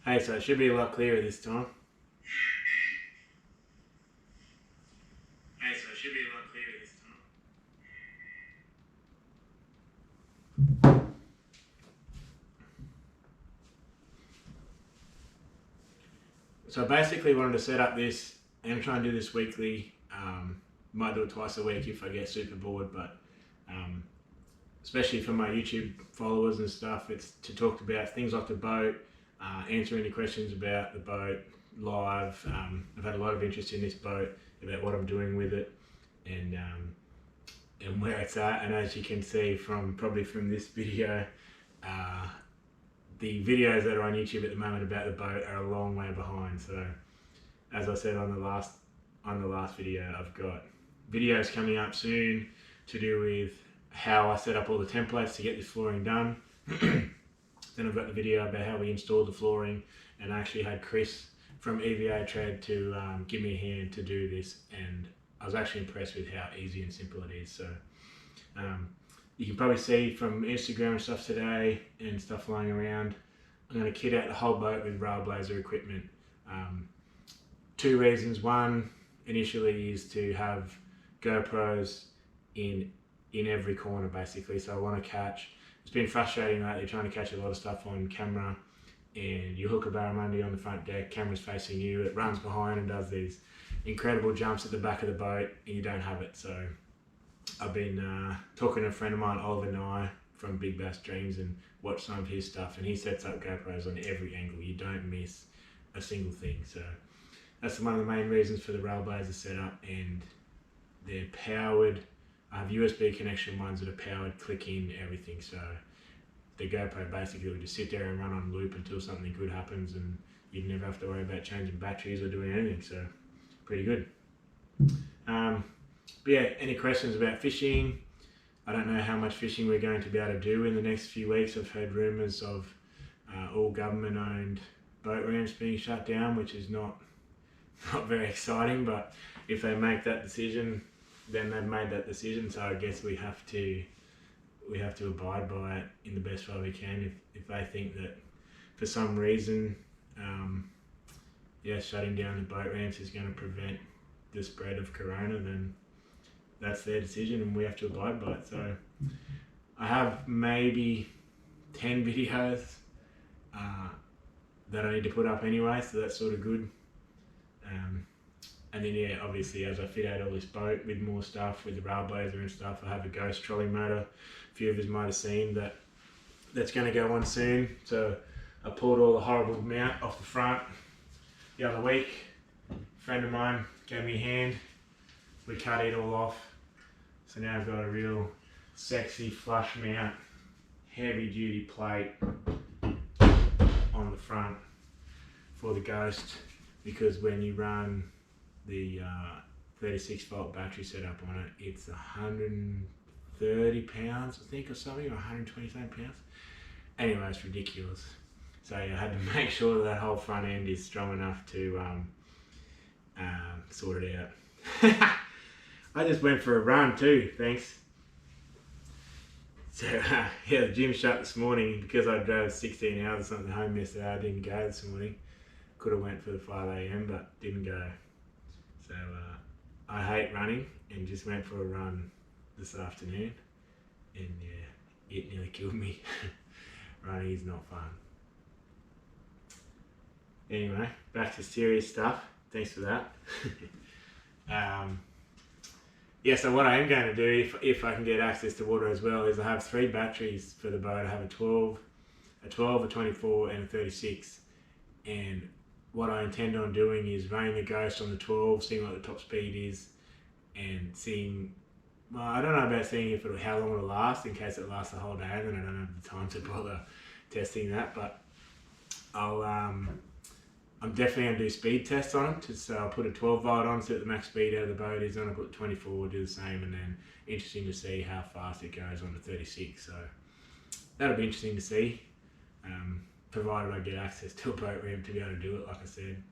Hey, so it should be a lot clearer this time. So I basically wanted to set up this and try and do this weekly. Might do it twice a week if I get super bored, but especially for my YouTube followers and stuff, it's to talk about things like the boat, answer any questions about the boat live. I've had a lot of interest in this boat, about what I'm doing with it, and where it's at. And as you can see probably from this video, the videos that are on YouTube at the moment about the boat are a long way behind. So as I said on the last video, I've got videos coming up soon to do with how I set up all the templates to get this flooring done. Then I've got the video about how we installed the flooring, and I actually had Chris from EVA Trade to give me a hand to do this, and I was actually impressed with how easy and simple it is. So you can probably see from Instagram and stuff today and stuff lying around, I'm going to kit out the whole boat with Railblazer equipment. 2 reasons. One, initially, is to have GoPros in every corner basically. So I want to catch, it's been frustrating lately trying to catch a lot of stuff on camera, and you hook a barramundi on the front deck, camera's facing you, it runs behind and does these incredible jumps at the back of the boat, and you don't have it. So I've been talking to a friend of mine, Oliver Nye from Big Bass Dreams, and watched some of his stuff, and he sets up GoPros on every angle. You don't miss a single thing. So that's one of the main reasons for the Railblazer setup, and they're powered. I have USB connection ones that are powered, click in, everything. So the GoPro basically will just sit there and run on loop until something good happens, and you'd never have to worry about changing batteries or doing anything. So pretty good. But yeah, any questions about fishing? I don't know how much fishing we're going to be able to do in the next few weeks. I've heard rumours of all government-owned boat ramps being shut down, which is not very exciting. But if they make that decision, then they've made that decision. So I guess we have to abide by it in the best way we can. If they think that for some reason, shutting down the boat ramps is going to prevent the spread of corona, then that's their decision and we have to abide by it. So I have maybe 10 videos that I need to put up anyway, so that's sort of good. And then yeah, obviously as I fit out all this boat with more stuff, with the Railblazer and stuff, I have a ghost trolley motor. A few of us might have seen that's going to go on soon. So I pulled all the horrible mount off the front the other week. A friend of mine gave me a hand. We cut it all off. So now I've got a real sexy flush mount, heavy duty plate on the front for the Ghost, because when you run the 36 volt battery setup on it, it's 130 pounds I think or something, or 120 pounds. Anyway, it's ridiculous. So yeah, I had to make sure that whole front end is strong enough to sort it out. I just went for a run too, thanks. So yeah, the gym shut this morning because I drove 16 hours or something home yesterday. I didn't go this morning. Could have went for the 5 AM but didn't go. So I hate running and just went for a run this afternoon, and yeah, it nearly killed me. Running is not fun. Anyway, back to serious stuff. Thanks for that. Yeah, so what I am going to do, if I can get access to water as well, is I have 3 batteries for the boat. I have a 12, a 24 and a 36. And what I intend on doing is running the Ghost on the 12, seeing what the top speed is, and seeing, well, I don't know about seeing how long it'll last, in case it lasts the whole day, and then I don't have the time to bother testing that. But I'm definitely going to do speed tests on it. So I'll put a 12 volt on, see what the max speed out of the boat is, and I'll put 24, do the same, and then interesting to see how fast it goes on the 36. So that'll be interesting to see, provided I get access to a boat ramp to be able to do it, like I said.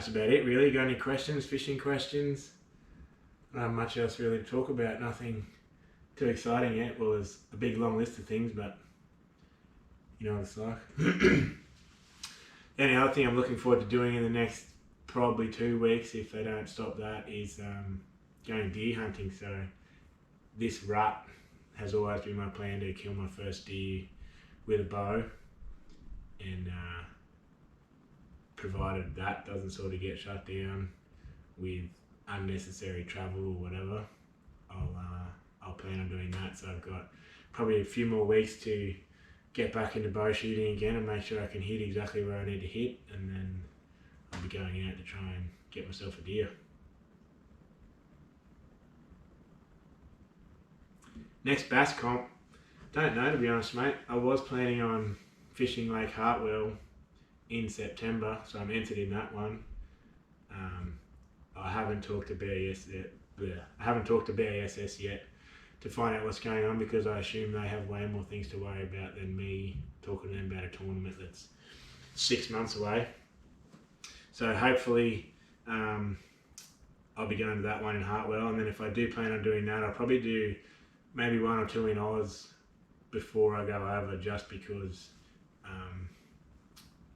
that's about it really. Got any questions, fishing questions? Not much else really to talk about, nothing too exciting yet. Well, there's a big long list of things, but you know what it's like. And the other thing I'm looking forward to doing in the next probably 2 weeks, if they don't stop that, is going deer hunting. So this rut has always been my plan, to kill my first deer with a bow, and provided that doesn't sort of get shut down with unnecessary travel or whatever, I'll plan on doing that. So I've got probably a few more weeks to get back into bow shooting again and make sure I can hit exactly where I need to hit, and then I'll be going out to try and get myself a deer. Next bass comp, don't know to be honest mate. I was planning on fishing Lake Hartwell in September, so I'm entered in that one. I haven't talked to BASS yet to find out what's going on, because I assume they have way more things to worry about than me talking to them about a tournament that's 6 months away. So hopefully I'll be going to that one in Hartwell, and then if I do plan on doing that, I'll probably do maybe 1 or 2 in Oz before I go over, just because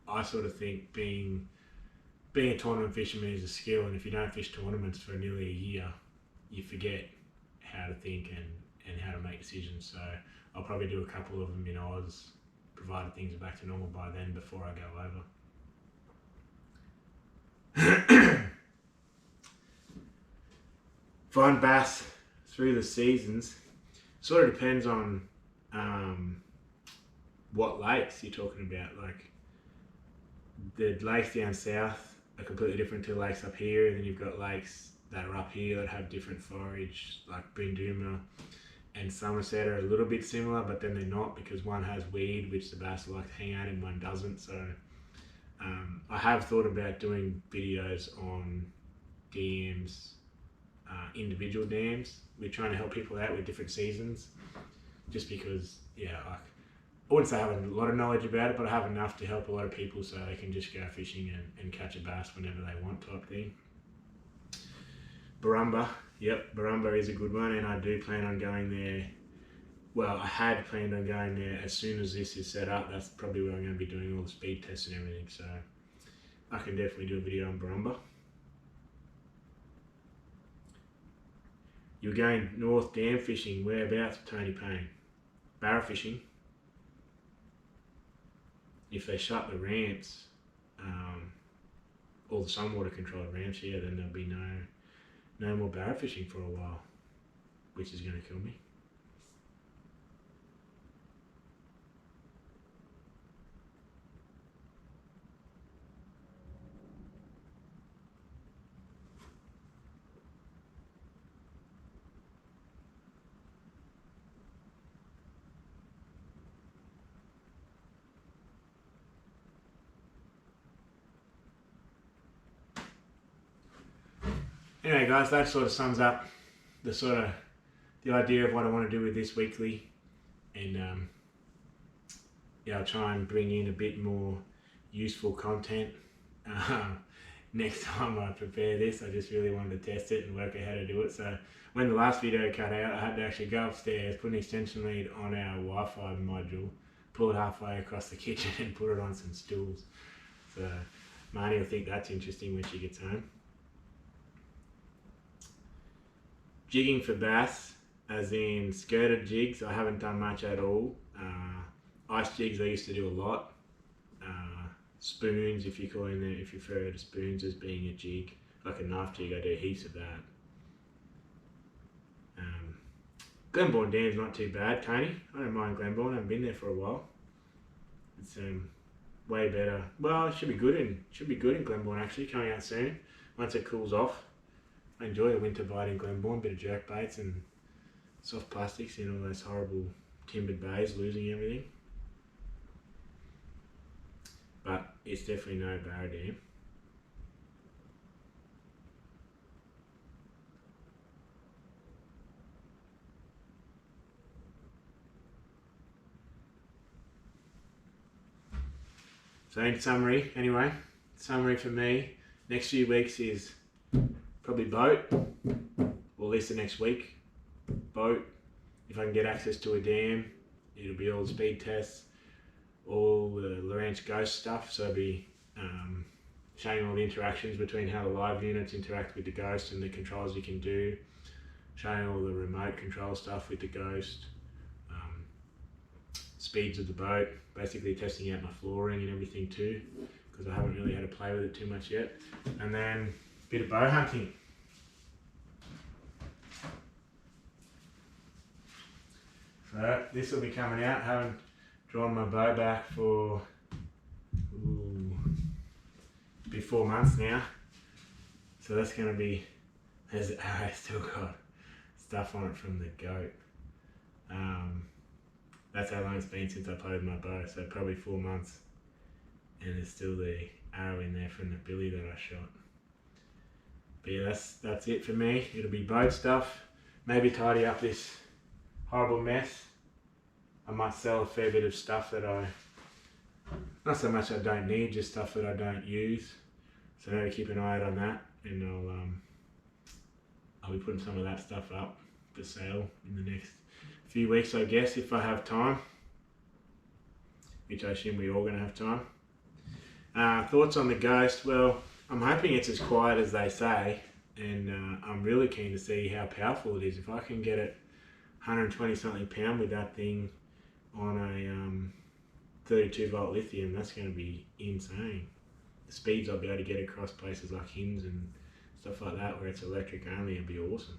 I sort of think being a tournament fisherman is a skill, and if you don't fish tournaments for nearly a year, you forget how to think and how to make decisions. So I'll probably do a couple of them in Oz, provided things are back to normal by then, before I go over. Find bass through the seasons sort of depends on what lakes you're talking about. Like the lakes down south are completely different to lakes up here, and then you've got lakes that are up here that have different forage, like Brinduma and Somerset are a little bit similar, but then they're not, because one has weed which the bass like to hang out and one doesn't. So I have thought about doing videos on dams, individual dams. We're trying to help people out with different seasons, just because, yeah, like, I wouldn't say I have a lot of knowledge about it, but I have enough to help a lot of people so they can just go fishing and catch a bass whenever they want, type thing. Barumba, yep, Barumba is a good one, and I do plan on going there. Well, I had planned on going there as soon as this is set up. That's probably where I'm going to be doing all the speed tests and everything, so I can definitely do a video on Barumba. You're going north dam fishing, whereabouts, Tony Payne? Barra fishing. If they shut the ramps, all the sunwater controlled ramps, yeah, then there'll be no more barra fishing for a while, which is going to kill me. Anyway guys, that sort of sums up the idea of what I want to do with this weekly, and yeah, I'll try and bring in a bit more useful content next time I prepare this. I just really wanted to test it and work out how to do it. So when the last video cut out, I had to actually go upstairs, put an extension lead on our Wi-Fi module, pull it halfway across the kitchen and put it on some stools. So Marnie will think that's interesting when she gets home. Jigging for bass, as in skirted jigs, I haven't done much at all. Ice jigs I used to do a lot. Spoons, if you refer to spoons as being a jig, like a knife jig, I do heaps of that. Glenbourne Dam's not too bad, Tony. I don't mind Glenbourne, I haven't been there for a while. It's way better. Well, it should be good in Glenbourne actually, coming out soon, once it cools off. I enjoy a winter bite in Glenbourne, bit of jerk baits and soft plastics in all those horrible timbered bays, losing everything. But it's definitely no barra dam. So in summary, anyway, for me, next few weeks is probably boat, or at least the next week, boat. If I can get access to a dam, it'll be all speed tests, all the Lowrance Ghost stuff, so it'll be showing all the interactions between how the live units interact with the Ghost and the controls you can do, showing all the remote control stuff with the Ghost, speeds of the boat, basically testing out my flooring and everything too, because I haven't really had to play with it too much yet. And then a bit of bow hunting. So this will be coming out. I haven't drawn my bow back for be 4 months now. So that's going to be, I still got stuff on it from the goat. That's how long it's been since I played with my bow, so probably 4 months. And there's still the arrow in there from the billy that I shot. But yeah, that's it for me. It'll be boat stuff. Maybe tidy up this horrible mess. I might sell a fair bit of stuff that not so much I don't need, just stuff that I don't use. So maybe keep an eye out on that, and I'll be putting some of that stuff up for sale in the next few weeks, I guess, if I have time, which I assume we're all going to have time. Thoughts on the Ghost? Well, I'm hoping it's as quiet as they say, and I'm really keen to see how powerful it is. If I can get it 120 something pound with that thing on a 32 volt lithium, that's going to be insane. The speeds I'll be able to get across places like Hinds and stuff like that where it's electric only, it'll be awesome.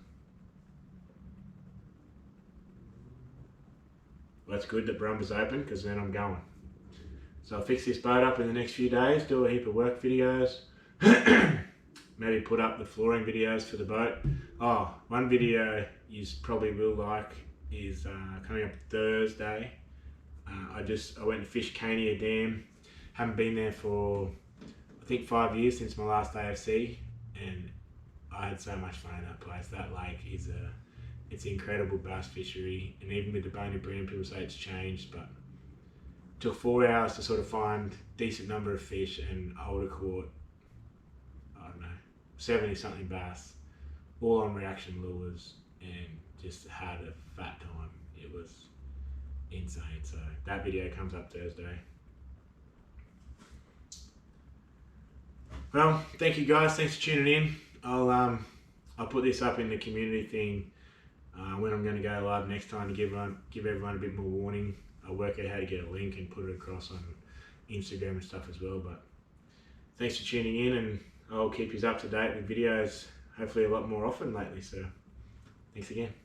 Well, that's good that Brumba's open, because then I'm going. So I'll fix this boat up in the next few days, do a heap of work videos, maybe put up the flooring videos for the boat. Oh, one video you probably will like is coming up Thursday. I went to fish Cania Dam. Haven't been there for, I think, 5 years since my last AFC, and I had so much fun in that place. That lake is it's an incredible bass fishery, and even with the bony bream, people say it's changed, but it took 4 hours to sort of find a decent number of fish, and I would have caught, I don't know, 70 something bass, all on reaction lures, and just had a fat time. It was insane. So that video comes up Thursday. Well, thank you guys, thanks for tuning in. I'll put this up in the community thing when I'm going to go live next time, to give everyone a bit more warning. I'll work out how to get a link and put it across on Instagram and stuff as well. But thanks for tuning in, and I'll keep you up to date with videos, hopefully a lot more often lately. So thanks again.